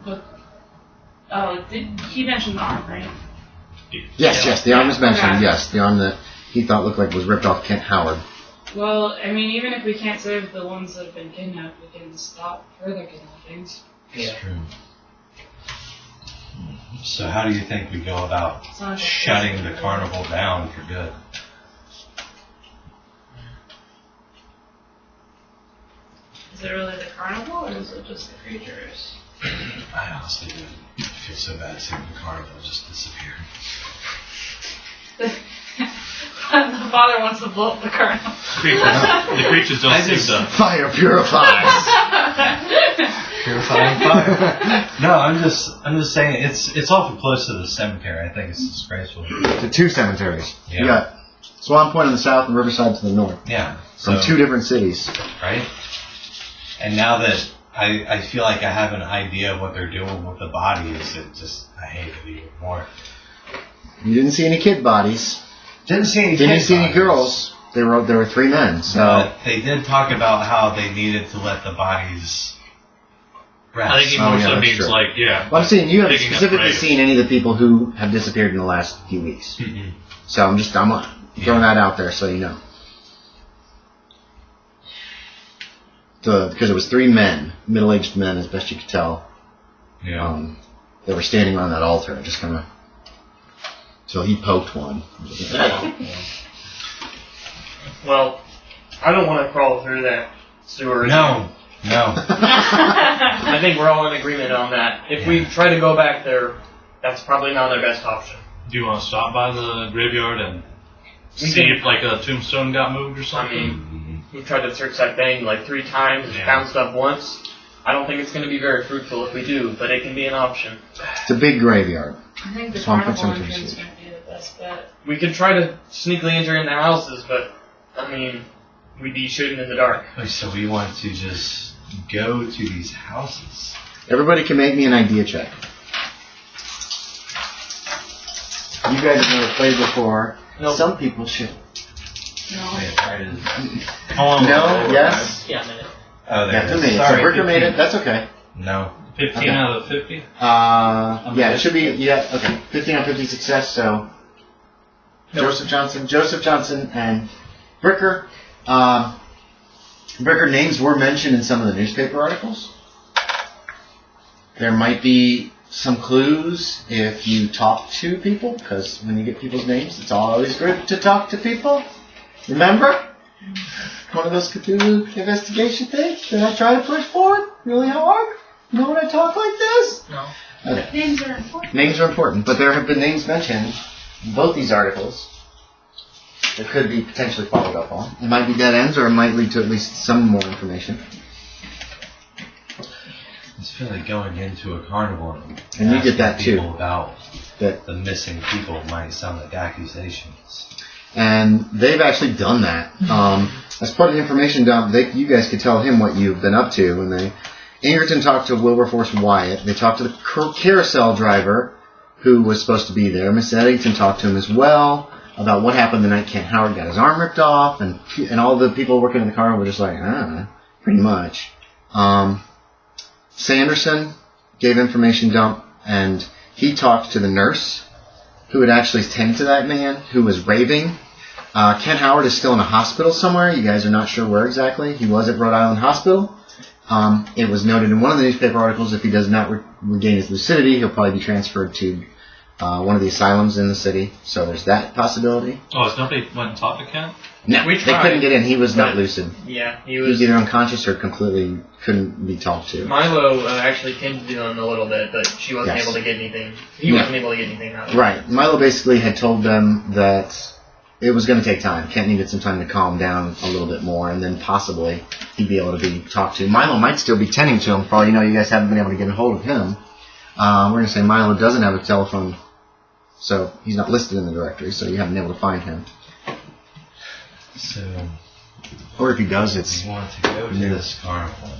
But, he mentioned the arm, right? Yes, the arm was mentioned, okay. Yes. The arm that he thought looked like was ripped off Kent Howard. Well, I mean, even if we can't save the ones that have been kidnapped, we can stop further kidnappings. That's true. So how do you think we go about shutting the carnival down for good? Is it really the carnival, or is it just the creatures? I honestly do feel so bad seeing the carnival just disappear. The father wants to blow up the carnival. The creatures don't seem to. Fire purifies. Purifying fire. No, I'm just saying it's awful close to the cemetery. I think it's disgraceful. The two cemeteries. Yeah. You got Swan Point on the south and Riverside to the north. Yeah. From two different cities. Right? And now that I feel like I have an idea of what they're doing with the bodies, I hate it even more. You didn't see any kid bodies. Didn't see any girls. There were three men. So but they did talk about how they needed to let the bodies rest. I think he more so means like, Well, I'm saying you haven't specifically seen any of the people who have disappeared in the last few weeks. Mm-hmm. So I'm throwing that out there so you know. Because it was three men, middle-aged men, as best you could tell. Yeah. They were standing around that altar, just kind of. So he poked one. Well, I don't want to crawl through that sewer. No. I think we're all in agreement on that. If we try to go back there, that's probably not our best option. Do you want to stop by the graveyard and see if like a tombstone got moved or something? I mean, we tried to search that thing like 3 times and found stuff once. I don't think it's going to be very fruitful if we do, but it can be an option. It's a big graveyard. I think the carnival entrance might be the best bet. We could try to sneakily enter in the houses, but, I mean, we'd be shooting in the dark. So we want to just go to these houses. Everybody can make me an idea check. You guys have never played before. Nope. Some people should. No. No? Yes? Yeah, a minute. Oh, there it who is. made it? Sorry, So Ricker made it. That's okay. No. 15 out of 50? Yeah, it should be. Yeah, okay. 15 out of 50 success. So Joseph Johnson, and Ricker. Ricker names were mentioned in some of the newspaper articles. There might be some clues if you talk to people, because when you get people's names, it's always good to talk to people. Remember? One of those Cthulhu investigation things that I try to push forward really hard? You know when I talk like this? No. Okay. Names are important. Names are important, but there have been names mentioned in both these articles that could be potentially followed up on. It might be dead ends, or it might lead to at least some more information. It's feel like going into a carnival and you get that too. About that the missing people might sound like accusations. And they've actually done that. As part of the information dump, you guys could tell him what you've been up to. When Ingerton talked to Wilberforce Wyatt. They talked to the carousel driver who was supposed to be there. Miss Eddington talked to him as well about what happened the night Kent Howard got his arm ripped off, and all the people working in the car were just like, pretty much. Sanderson gave information dump, and he talked to the nurse who had actually tended to that man who was raving. Kent Howard is still in a hospital somewhere. You guys are not sure where exactly. He was at Rhode Island Hospital. It was noted in one of the newspaper articles if he does not regain his lucidity, he'll probably be transferred to one of the asylums in the city. So there's that possibility. Oh, has nobody went and talked to Kent? No, they couldn't get in. He was not lucid. Yeah, he was either unconscious or completely couldn't be talked to. Milo actually tended to him a little bit, but she wasn't able to get anything. He wasn't able to get anything out of it. Right. Milo basically had told them that it was going to take time. Kent needed some time to calm down a little bit more, and then possibly he'd be able to be talked to. Milo might still be tending to him. For all you know, you guys haven't been able to get a hold of him. We're going to say Milo doesn't have a telephone, so he's not listed in the directory, so you haven't been able to find him. So, or if he does, it's we want to go to this carnival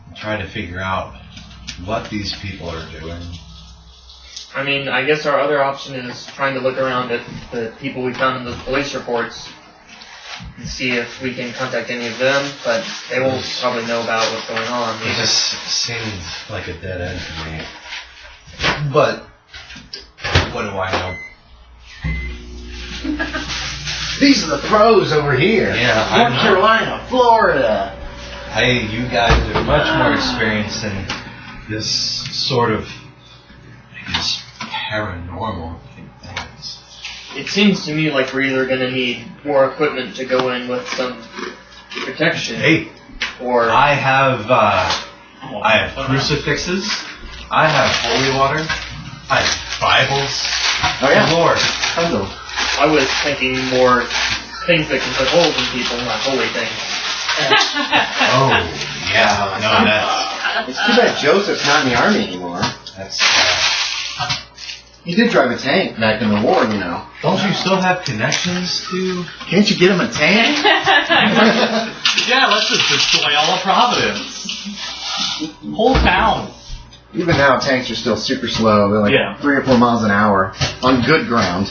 and try to figure out what these people are doing. I mean, I guess our other option is trying to look around at the people we found in the police reports and see if we can contact any of them, but they will probably know about what's going on. It just seemed like a dead end to me. But what do I know? These are the pros over here. Yeah, North Carolina, Florida. You guys are much more experienced in this sort of, I guess, paranormal things. It seems to me like we're either going to need more equipment to go in with some protection, Hey, or I have crucifixes. I have holy water. I have Bibles. Oh yeah, Lord. Hello. I was thinking more things that can put holes in people, not holy things. Oh, yeah. No, that's It's too bad Joseph's not in the army anymore. that's. He did drive a tank back in the war, you know. Don't you still have connections to? Can't you get him a tank? Yeah, let's just destroy all of Providence. Whole town. Even now, tanks are still super slow. They're like 3 or 4 miles an hour on good ground.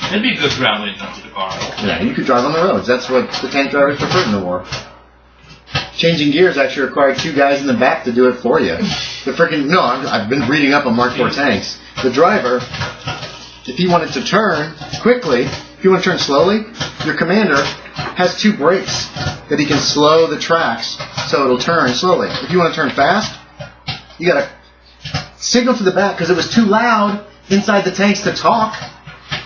It'd be good ground leading up to the Carnival. Yeah, you could drive on the roads. That's what the tank drivers preferred in the war. Changing gears actually required 2 guys in the back to do it for you. I've been reading up on Mark IV tanks. The driver, if he wanted to turn quickly, if you want to turn slowly, your commander has 2 brakes that he can slow the tracks so it'll turn slowly. If you want to turn fast, you gotta signal to the back because it was too loud inside the tanks to talk.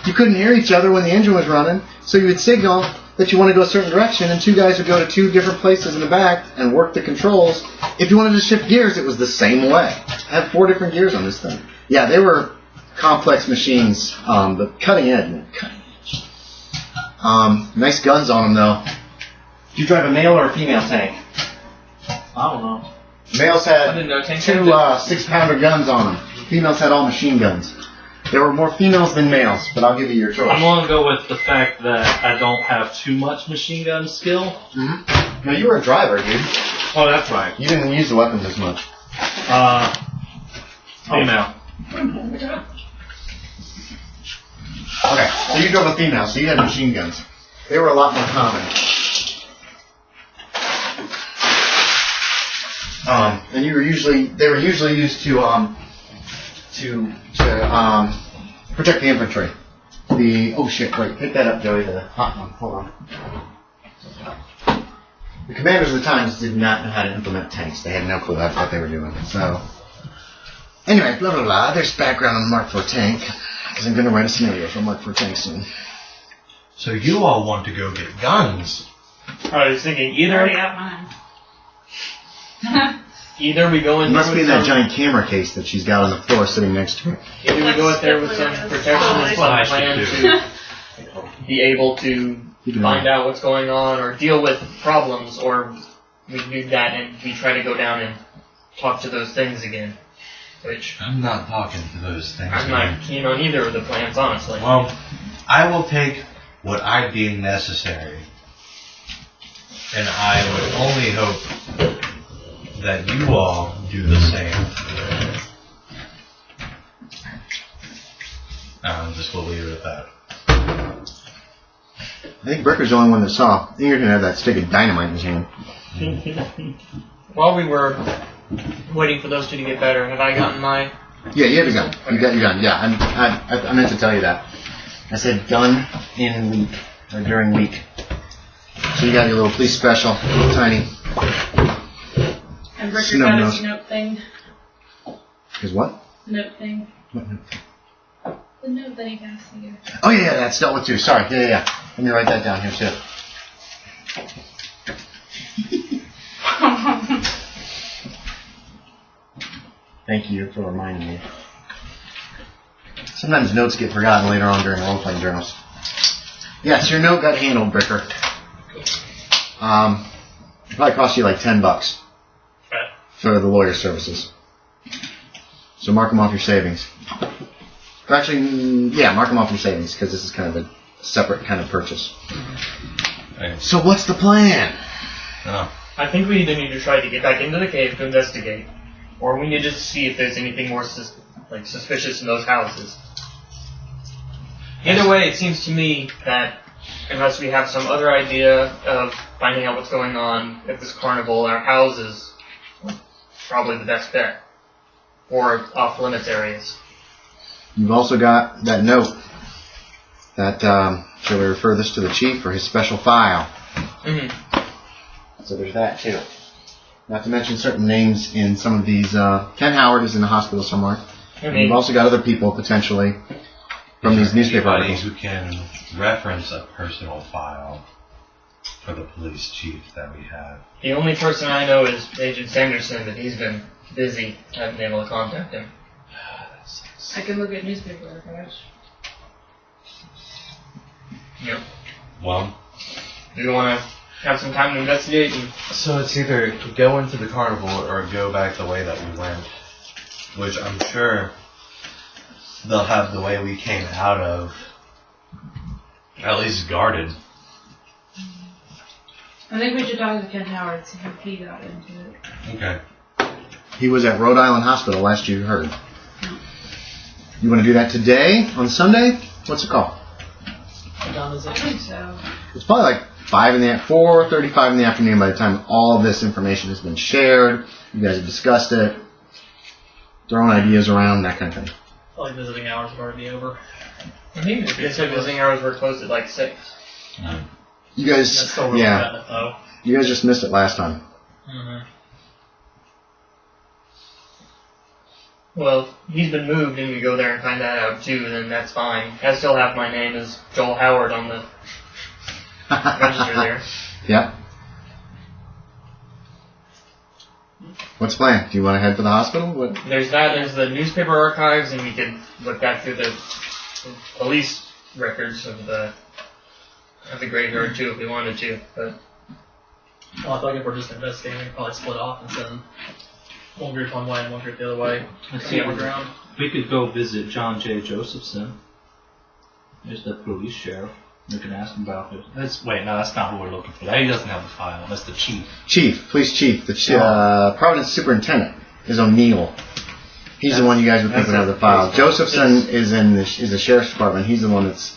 You couldn't hear each other when the engine was running, so you would signal that you want to go a certain direction, and 2 guys would go to 2 different places in the back and work the controls. If you wanted to shift gears, it was the same way. I had 4 different gears on this thing. Yeah, they were complex machines, but cutting edge. Nice guns on them, though. Do you drive a male or a female tank? I don't know. Males I had didn't know tanks 2 had 6-pounder guns on them. Females had all machine guns. There were more females than males, but I'll give you your choice. I'm going to go with the fact that I don't have too much machine gun skill. Mm-hmm. No, you were a driver, dude. Oh, that's right. You didn't use the weapons as much. Female. Okay, so you drove a female, so you had machine guns. They were a lot more common. And they were usually used to protect the infantry. Oh shit, wait, pick that up, Joey, the hot one, hold on. The commanders of the times did not know how to implement tanks. They had no clue that's what they were doing. So, anyway, blah blah blah, there's background on the Mark IV tank, because I'm going to write a scenario for Mark IV tank soon. So you all want to go get guns? I was thinking I already got mine. either we go in It there must be in with that some, giant camera case that she's got on the floor sitting next to her. either we go in there with some protection and some plan to be able to find out what's going on or deal with problems, or we do that and we try to go down and talk to those things again. Which I'm not talking to those things. I'm not keen on either of the plans, honestly. Well, I will take what I deem necessary, and I would only hope that you all do the same. Just we'll leave it at that. I think Bricker's the only one that saw. I think you're going to have that stick of dynamite in his hand. While we were waiting for those 2 to get better, have I gotten my... Yeah, you have a gun. You got your gun. Yeah, I meant to tell you that. I said gun in week, or during week. So you got your little police special, little tiny. And Bricker Snub got nose. his note thing. His what? Note thing. What note? The note that he passed to you. Oh yeah, that's dealt with too. Sorry. Yeah. Let me write that down here too. Thank you for reminding me. Sometimes notes get forgotten later on during role-playing journals. Yes, your note got handled, Bricker. It probably cost you like $10 for the lawyer services. So mark them off your savings. Or actually, yeah, mark them off your savings because this is kind of a separate kind of purchase. Thanks. So what's the plan? Oh. I think we either need to try to get back into the cave to investigate, or we need to just see if there's anything more suspicious in those houses. Either way, it seems to me that unless we have some other idea of finding out what's going on at this carnival, our house is probably the best bet. Or off-limits areas. You've also got that note that shall we refer this to the chief for his special file. So there's that too. Not to mention certain names in some of these. Ken Howard is in the hospital somewhere. You've also got other people potentially from these newspaper articles who can reference a personal file for the police chief that we have. The only person I know is Agent Sanderson, but he's been busy. I haven't been able to contact him. I can look at newspaper archives. Yep. Well, Do you want to have some time to investigate? so it's either go into the carnival or go back the way that we went, which I'm sure they'll have the way we came out of at least guarded. I think we should talk to Ken Howard, see if he got into it. Okay. He was at Rhode Island Hospital last you heard. You want to do that today on Sunday? What's it called? I think so. It's probably like 4:35 in the afternoon by the time all of this information has been shared. You guys have discussed it, throwing ideas around, that kind of thing. Probably visiting hours will already be over. I think they said visiting hours were closed at like 6. You guys, That's still really yeah, bad, though. you guys just missed it last time. Well, he's been moved and we go there and find that out too, then that's fine. I still have my name as Joel Howard on the register there. Yeah. What's the plan? Do you want to head for the hospital? What? There's that, there's the newspaper archives, and we could look back through the police records of the graveyard too if we wanted to, but Well, I thought if we're just investigating, we could probably split off and send one group one way and one group the other way. See what we're around. We could go visit John J. Josephson. There's the police sheriff. We can ask him about it. Wait, no, that's not who we're looking for. He doesn't have the file. That's the chief. Police chief. The Providence superintendent is O'Neill. He's the one you guys would think would have the file. Josephson is the sheriff's department. He's the one that's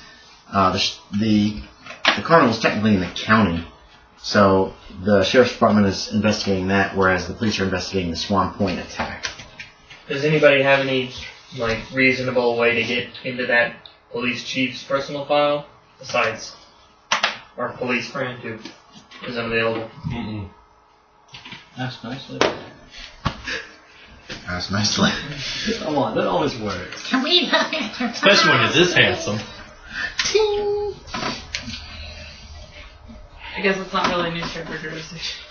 the carnival's technically in the county, so the sheriff's department is investigating that, whereas the police are investigating the Swan Point attack. does anybody have any reasonable way to get into that police chief's personal file besides our police friend who is unavailable? That's nicely. That's nicely. Come on, that always works. Can we Especially when he's this handsome. I guess it's not really newspaper jurisdiction.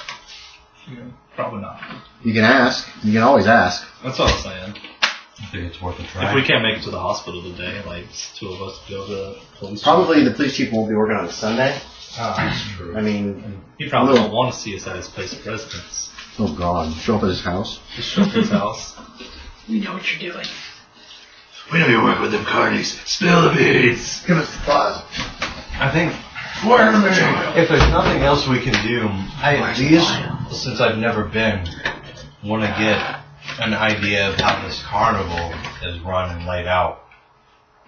Probably not. You can ask. You can always ask. That's what I'm saying. I think it's worth a try. If we can't make it to the hospital today, two of us go to the police. Probably the police chief won't be working on a Sunday. That's true. I mean, He probably won't want to see us at his place of residence. oh god, show up at his house. Just show up at his house. We know what you're doing. We know you work with them carnies. Spill the beans. Give us the plot. I think Where am if there's nothing else we can do, I at least, since I've never been, want to get an idea of how this carnival is run and laid out.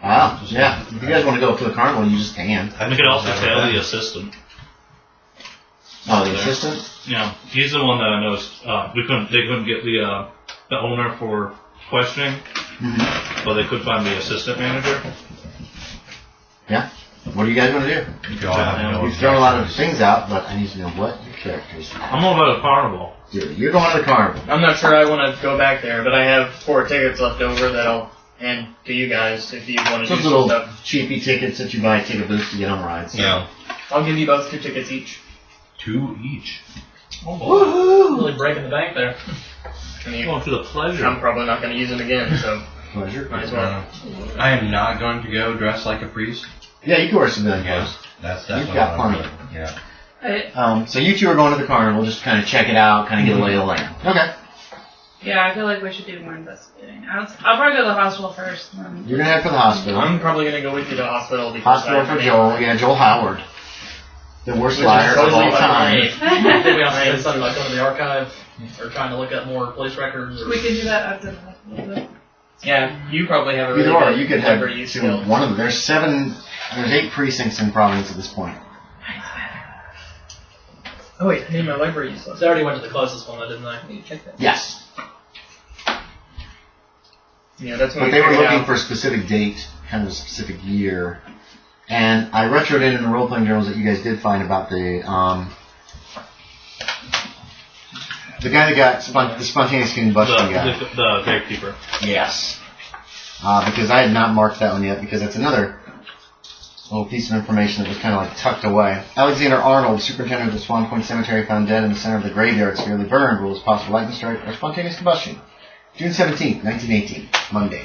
Ah, yeah. If you guys want to go to the carnival, you just can. We could also tell the assistant. Oh, the assistant? Yeah, he's the one that I know. They couldn't get the owner for questioning, but they could find the assistant manager. Yeah. What do you guys want to do? You've thrown a lot of things out, but I need to know what your characters are. I'm all about a carnival. You're going to the carnival. I'm not sure I want to go back there, but I have 4 tickets left over that I'll hand to you guys if you want to do Those some little stuff. cheapy tickets that you buy at Ticket Booth to get on rides. Yeah. I'll give you both 2 tickets each. 2 each. Oh boy. Really breaking the bank there. Going for the pleasure. I'm probably not going to use them again, so Pleasure. might as well. I am not going to go dressed like a priest. Yeah, you can wear civilian clothes. That's You've definitely got what I'm plenty. doing. Yeah. So you two are going to the carnival just to kind of check it out, kind of get a lay of the land. Okay. Yeah, I feel like we should do more investigating. I'll probably go to the hospital first. And then You're going to head for the hospital. I'm probably going to go with you to the hospital because Hospital I for Joel. Yeah, Joel Howard. The worst liar of totally all my time. name. I think we also spend something like going to the archive or trying to look at more police records. Or we can do that after the hospital. Yeah, you probably have a really Either or, good you could have library use skill. one of them. There's 8 precincts in Providence at this point. Oh wait, I need my library use list. I already went to the closest one, though, didn't I? You check that. Yes. Yeah, that's when But we they were figured looking out. for a specific date, kind of a specific year. And I retroed in the role-playing journals that you guys did find about the guy that got the spontaneous combustion guy. The gatekeeper. Yes. Because I had not marked that one yet, because that's another little piece of information that was kind of like tucked away. Alexander Arnold, superintendent of the Swan Point Cemetery, found dead in the center of the graveyard, severely burned, rules possible lightning strike or spontaneous combustion. June 17th, 1918, Monday,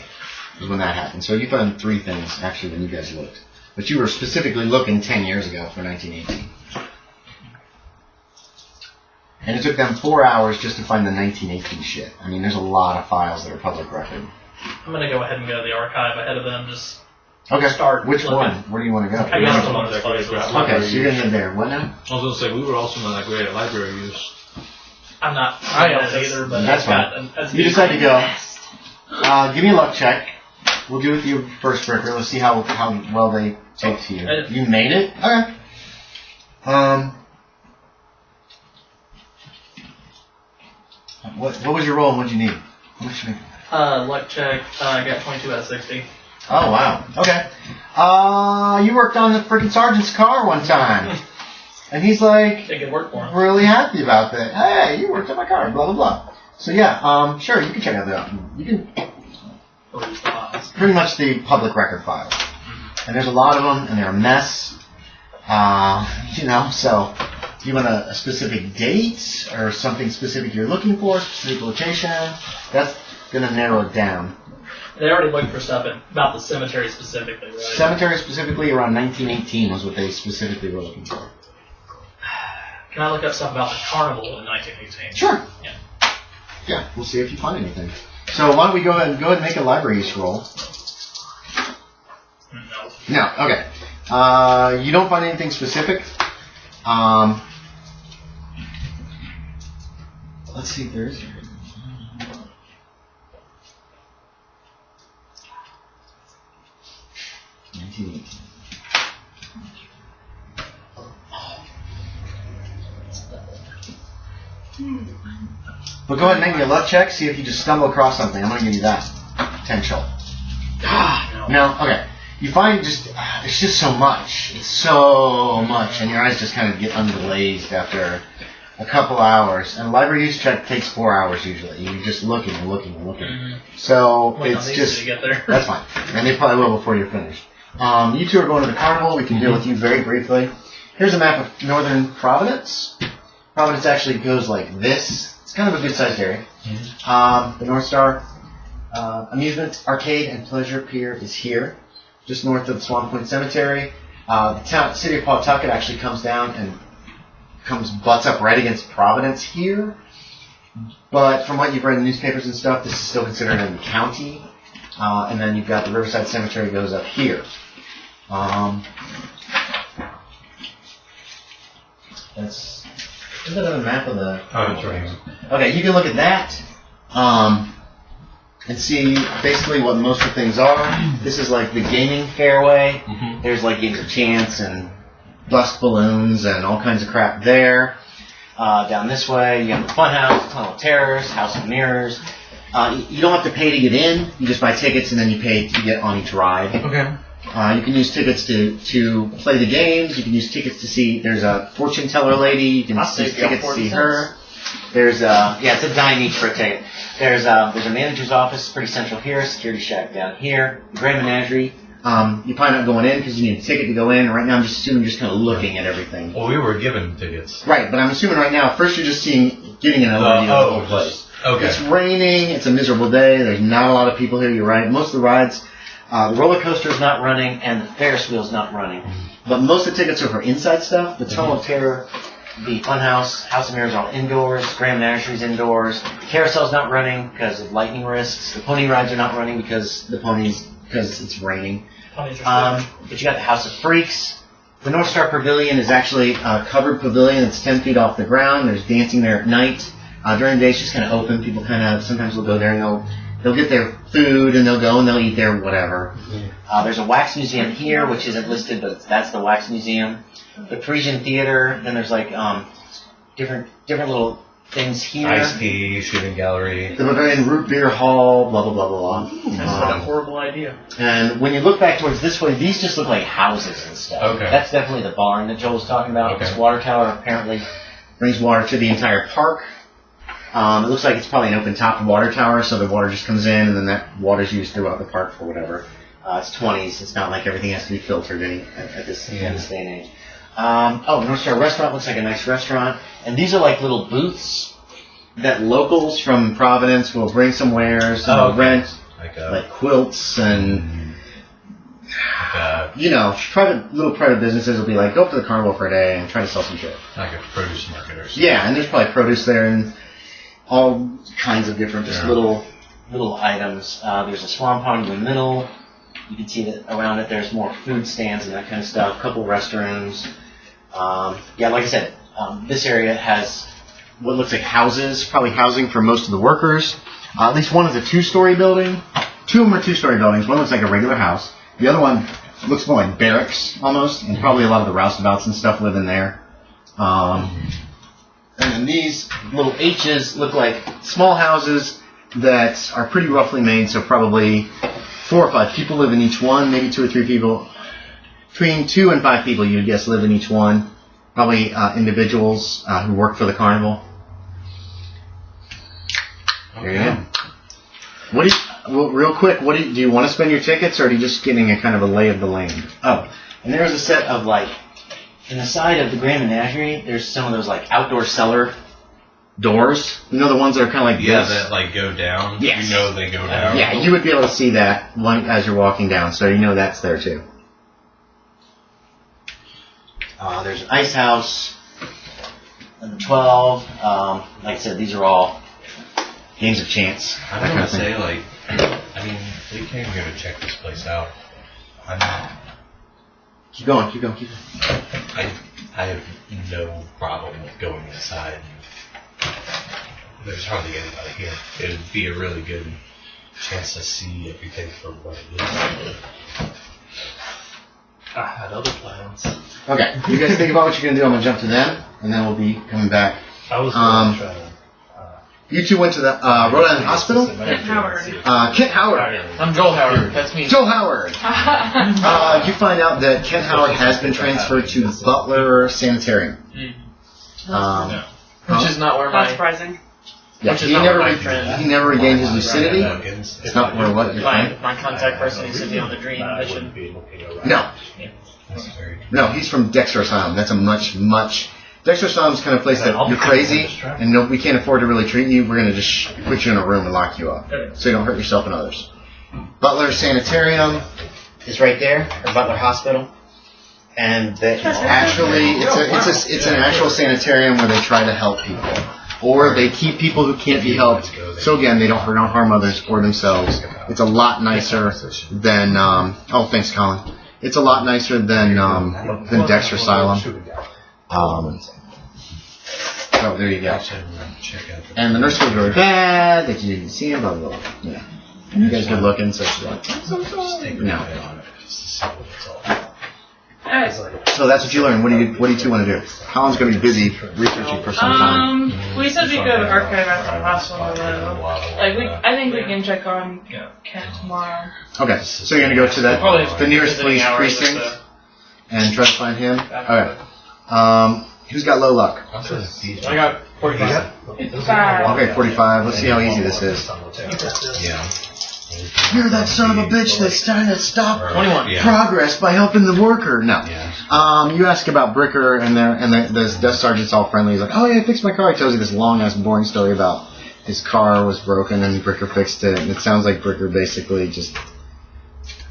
is when that happened. So you found 3 things, actually, when you guys looked. But you were specifically looking 10 years ago for 1918. And it took them 4 hours just to find the 1918 shit. I mean, there's a lot of files that are public record. I'm gonna go ahead and go to the archive ahead of them. Just Okay. start Which looking. one? Where do you want to go? I guess the one that's closest. Okay, so you're going to head there. What now? I was going to say, we were also not that great at library use. I'm not I at don't it either, but That's You decide to go. Give me a luck check. We'll do it with you first, Ricker. Let's see how well they take to you. You made it? Okay. What was your roll and what did you need? How much did you make? luck check. I got 22 out of 60. Oh, wow. Okay. You worked on the freaking sergeant's car one time. And he's like, They good work for him. really happy about that. Hey, you worked on my car, blah, blah, blah. So yeah, sure, you can check out that. You can, Peruse the files. pretty much the public record files. And there's a lot of them, and they're a mess. So do you want a specific date or something specific you're looking for, specific location? That's going to narrow it down. They already looked for stuff about the cemetery specifically, right? Cemetery specifically around 1918 was what they specifically were looking for. Can I look up stuff about the carnival in 1918? Sure. Yeah. Yeah, we'll see if you find anything. So why don't we go ahead and make a library use roll? No. No, okay. You don't find anything specific. Let's see if there is. 1918. But go ahead and make me a luck check, see if you just stumble across something. I'm going to give you that potential. No? Okay. You find it's just so much. It's so much. And your eyes just kind of get unglazed after a couple hours. And a library use check takes 4 hours usually. You're just looking and looking and looking. Mm-hmm. So Wait, it's just, to get there. that's fine. And they probably will before you're finished. You two are going to the carnival. We can deal with you very briefly. Here's a map of northern Providence. Providence actually goes like this. It's kind of a good-sized area. The North Star Amusement, Arcade, and Pleasure Pier is here, just north of the Swan Point Cemetery. The city of Pawtucket actually comes down and butts up right against Providence here. But from what you've read in newspapers and stuff, this is still considered in the county. And then you've got the Riverside Cemetery goes up here. Is that a map of the... Oh, it's right here. Okay, you can look at that and see basically what most of the things are. This is like the gaming fairway. Mm-hmm. There's like games of chance and bust balloons and all kinds of crap there. Down this way, you have the Funhouse, Tunnel of Terrors, House of Mirrors. You don't have to pay to get in. You just buy tickets and then you pay to get on each ride. Okay. You can use tickets to play the games. You can use tickets to see. There's a fortune teller lady. You can use tickets to see her. There's it's a dime each for a ticket. There's a manager's office, pretty central here. Security shack down here. The Grand Menagerie. You're probably not going in because you need a ticket to go in. Right now, I'm just assuming just kind of looking at everything. Well, we were given tickets. Right, but I'm assuming right now, first you're just getting an overview of the whole place. Okay. It's raining. It's a miserable day. There's not a lot of people here. You're right. Most of the rides. The roller coaster is not running, and the Ferris wheel is not running. But most of the tickets are for inside stuff. The Tunnel of Terror, the Funhouse, House of Mirrors are all indoors. Grand Menagerie's indoors. The Carousel's not running because of lightning risks. The pony rides are not running because it's raining. But you got the House of Freaks. The North Star Pavilion is actually a covered pavilion that's 10 feet off the ground. There's dancing there at night. During the day, it's just kind of open. People sometimes will go there and they'll they'll get their food and they'll go and they'll eat their whatever. There's a wax museum here, which isn't listed, but that's the wax museum. The Parisian Theater. Then there's like different little things here. Iced tea, shooting gallery. The Bavarian Root Beer Hall. Blah blah blah blah blah. That's a horrible idea. And when you look back towards this way, these just look like houses and stuff. Okay. That's definitely the barn that Joel was talking about. Okay. This water tower apparently brings water to the entire park. It looks like it's probably an open-top water tower, so the water just comes in, and then that water's used throughout the park for whatever. It's 20s. It's not like everything has to be filtered at this day and age. North Star Restaurant looks like a nice restaurant. And these are like little booths that locals from Providence will bring some wares and rent, like quilts and, private businesses will be like, go up to the Carnival for a day and try to sell some shit. Like a produce market or something. Yeah, and there's probably produce there and all kinds of different just little items. There's a swan pond in the middle. You can see that around it there's more food stands and that kind of stuff. A couple restrooms. Like I said, this area has what looks like houses, probably housing for most of the workers. At least one is a 2-story building. 2 of them are 2-story buildings. One looks like a regular house. The other one looks more like barracks almost, and probably a lot of the roustabouts and stuff live in there. And then these little H's look like small houses that are pretty roughly made, so probably 4 or 5 people live in each one, maybe 2 or 3 people. Between 2 and 5 people, you'd guess, live in each one. Probably individuals who work for the Carnival. There you go. Real quick, do you want to spend your tickets, or are you just getting a kind of a lay of the land? Oh, and there's a set of in the side of the Grand Menagerie, there's some of those outdoor cellar doors. You know the ones that are kind of this? That go down? Yes. You know they go down? Yeah, you would be able to see that as you're walking down, so you know that's there too. There's an ice house, number 12. Like I said, these are all games of chance. I was going to say, we came here to check this place out. Keep going. I have no problem with going inside. There's hardly anybody here. It would be a really good chance to see everything for what it is. I had other plans. Okay, you guys think about what you're going to do. I'm going to jump to them, and then we'll be coming back. I was going to try to... You two went to the Rhode Island Hospital? Kent Howard. Kent Howard. I'm Joel Howard. That's me. Joel Howard. You find out that Kent Howard has been transferred to Butler Sanitarium. Which is not where Not surprising. Yeah, Which is not where my friend. he never regained his lucidity. It's not where what your friend? My contact person who sent me on the dream mission. No, he's from Dexter Asylum. That's a much. Dexter Asylum's kind of place that you're crazy and we can't afford to really treat you. We're going to just put you in a room and lock you up so you don't hurt yourself and others. Butler Sanitarium is right there, or Butler Hospital, and that is actually it's an actual sanitarium where they try to help people, or they keep people who can't be helped. So again, they don't harm others or themselves. It's a lot nicer than thanks, Collin. It's a lot nicer than Dexter Asylum. There you go. And the nurse was really bad, that you didn't see him, blah, blah, blah. Yeah. You guys good looking, so she's like, no. So that's what you learned. What do you two want to do? Collin's going to be busy researching for some time. We said we could archive after the last one, though. I think we can check on Kent tomorrow. Okay, so you're going to go to the nearest police precinct and try to find him? Okay. Who's got low luck? I got 45. Okay, 45. Let's see how easy this is. Yeah. You're that son of a bitch that's trying to stop 21. progress by helping the worker. No. Yeah. You ask about Bricker, and the desk sergeant's all friendly. He's like, oh yeah, I fixed my car. He tells you this long-ass boring story about his car was broken and Bricker fixed it. And it sounds like Bricker basically just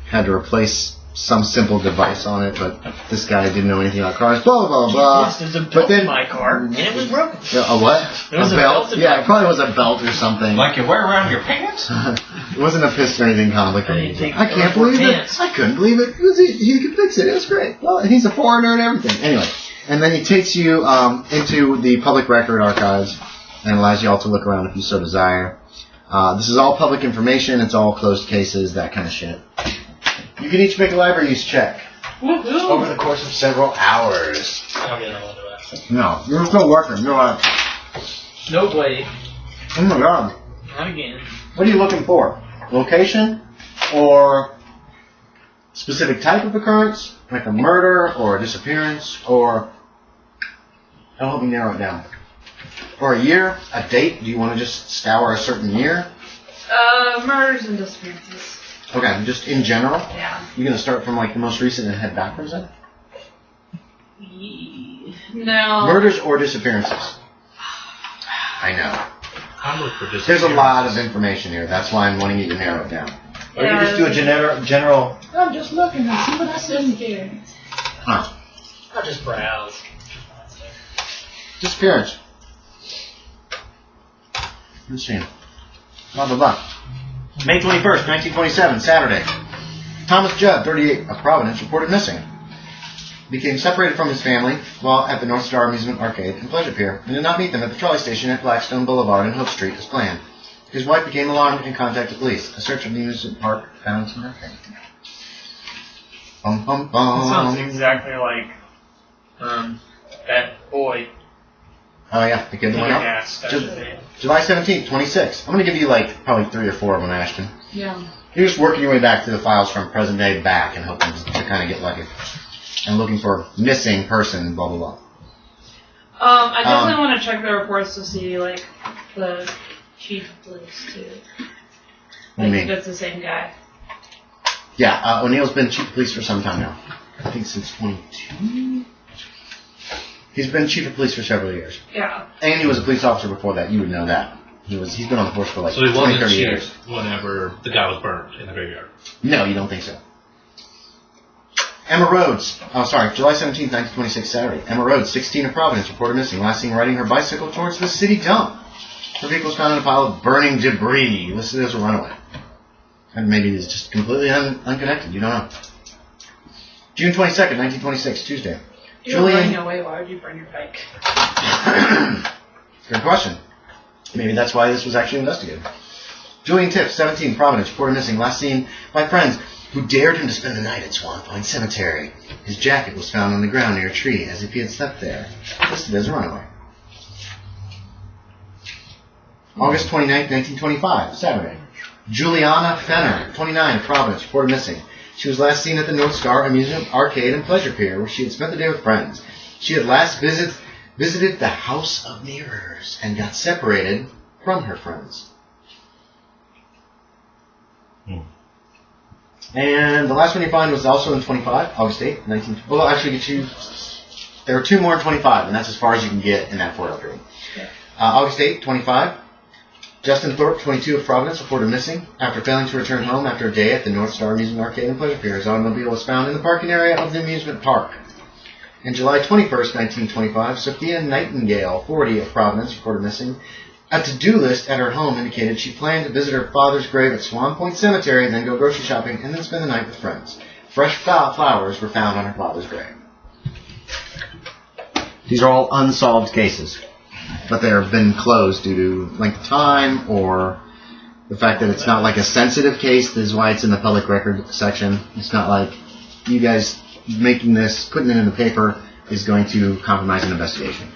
had to replace some simple device on it, but this guy didn't know anything about cars. Blah blah blah. Yes, there's a belt in my car, and it was broken. A what? There was a belt in Yeah, it probably was a belt or something. Like you wear around your pants? It wasn't a piston or anything complicated. I can't believe pants. it. I couldn't believe it. He could fix it. It was great. Well, and he's a foreigner and everything. Anyway, and then he takes you into the public record archives and allows you all to look around if you so desire. This is all public information. It's all closed cases, that kind of shit. You can each make a library use check over the course of several hours. I'll get all of that. No, you're still working. You're like, No way. oh my god. Not again. What are you looking for? Location? Or specific type of occurrence? Like a murder or a disappearance? Or... That'll help me narrow it down. Or a year? A date? Do you want to just scour a certain year? Murders and disappearances. Okay, just in general? Yeah. You're going to start from like the most recent and head backwards then? No. Murders or disappearances? I know. I look for disappearance. There's a lot of information here. That's why I'm wanting you to narrow it down. Or you Yeah. can just do a general... I'm just looking to see what I said here. Huh. I'll just browse. Disappearance. Let's see. Blah, blah, blah. May 21st, 1927, Saturday. Thomas Judd, 38, of Providence, reported missing. Became separated from his family while at the North Star Amusement Arcade and Pleasure Pier and did not meet them at the trolley station at Blackstone Boulevard and Hope Street as planned. His wife became alarmed and contacted police. A search of the amusement park found some arcade. Bum, bum, bum. It sounds exactly like that boy. Oh yeah, the kid that went up. Gas. July 17th, 26. I'm going to give you like probably 3 or 4 of them, Ashton. Yeah. You're just working your way back to the files from present day back and hoping to kind of get lucky. And looking for missing person, blah, blah, blah. I definitely want to check the reports to see, like, the chief of police, too. What do you Like, if mean? it's the same guy. Yeah, O'Neill's been chief of police for some time now. I think since 22? He's been chief of police for several years. Yeah. And he was a police officer before that. You would know that. He's been on the force for like So he 20, wasn't 30 chief years. whenever the guy was burned in the graveyard. No, you don't think so. Emma Rhodes. Oh, sorry. July 17th, 1926, Saturday. Emma Rhodes, 16 of Providence, reported missing. Last seen riding her bicycle towards the city dump. Her vehicle was found in a pile of burning debris, listed as a runaway. And maybe it's just completely unconnected. You don't know. June 22nd, 1926, Tuesday. You're running away. Why would you burn your bike? Good question. Maybe that's why this was actually investigated. Julian Tiff, 17, Providence, reported missing. Last seen by friends who dared him to spend the night at Swan Pine Cemetery. His jacket was found on the ground near a tree, as if he had slept there. Listed as a runaway. August 29th, 1925, Saturday. Juliana Fenner, 29, of Providence, reported missing. She was last seen at the North Star Amusement Arcade and Pleasure Pier, where she had spent the day with friends. She had last visited the House of Mirrors and got separated from her friends. And the last one you find was also in 25, August 8th, 19... Well, actually, there were 2 more in 25, and that's as far as you can get in that 4-hour period. August 8th, 25. Justin Thorpe, 22, of Providence, reported missing after failing to return home after a day at the North Star Amusement Arcade and Pleasure Pier. His automobile was found in the parking area of the amusement park. And July 21st, 1925, Sophia Nightingale, 40, of Providence, reported missing. A to-do list at her home indicated she planned to visit her father's grave at Swan Point Cemetery and then go grocery shopping and then spend the night with friends. Fresh flowers were found on her father's grave. These are all unsolved cases, but they have been closed due to length of time or the fact that it's not like a sensitive case. This is why it's in the public record section. It's not like you guys making this, putting it in the paper is going to compromise an investigation.